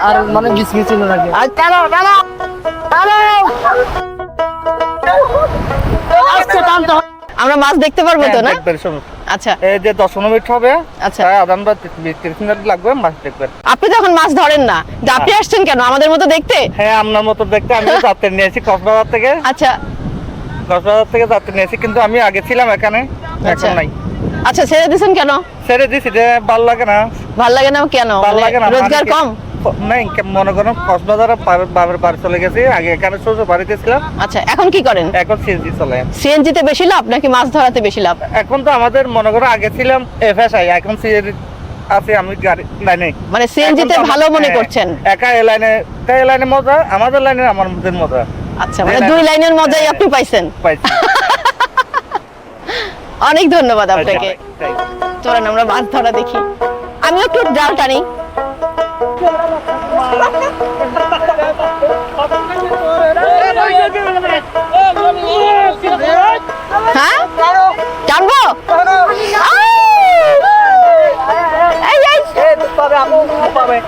আর মানে বিসমিছিল লাগে। আর টানো টানো টানো। আজকে টানতে হবে। আমরা মাছ দেখতে পারবো তো না? দেখবেন শুনুন। আচ্ছা এই যে 10 মিনিট হবে, আচ্ছা। আদান বা 30 মিনিট লাগবে, মাছ দেখবেন। আপনি তো এখন মাছ ধরেন না, আপনি আসছেন কেন আমাদের মতো দেখতে? হ্যাঁ, আপনার মতো দেখতে আমি যাত্রী নিয়েছি কক্সবাজার থেকে। আচ্ছা কক্সবাজার থেকে যাত্রী নিয়েছি, কিন্তু আমি আগে ছিলাম এখানে, আচ্ছা এখন নাই। আচ্ছা ছেড়ে দিয়েছেন কেন? ছেড়ে দিছি, যে ভালো লাগে না। ভাল লাগে না কেন? ভালো মানে লাগে না, রোজগার কম? নাই, মনে করেন কক্সবাজারে বাবার বাড়ি চলে গেছি, আগে এখানে শ্বশুর বাড়িতে ছিলাম, আচ্ছা এখন কি করেন? এখন সিএনজি চলে। সিএনজি তে বেশি লাভ নাকি মাছ ধরাতে বেশি লাভ? এখন তো আমাদের মনে করো আগে ছিলাম এফএসআই, এখন সিএনজি আছে, আমি গাড়ি লাইনে। মানে সিএনজি তে ভালো মনে করছেন? একা এ লাইনে মজা, আমাদের লাইনে আমাদের মজা। আচ্ছা মানে দুই লাইনের মজাই আপনি পাইছেন। পাইছি। অনেক ধন্যবাদ আপনাকে। চলেন আমরা মাছ ধরা দেখি। আমিও একটু জাল টানি। হ্যাঁ টানবো? এই এই পাবে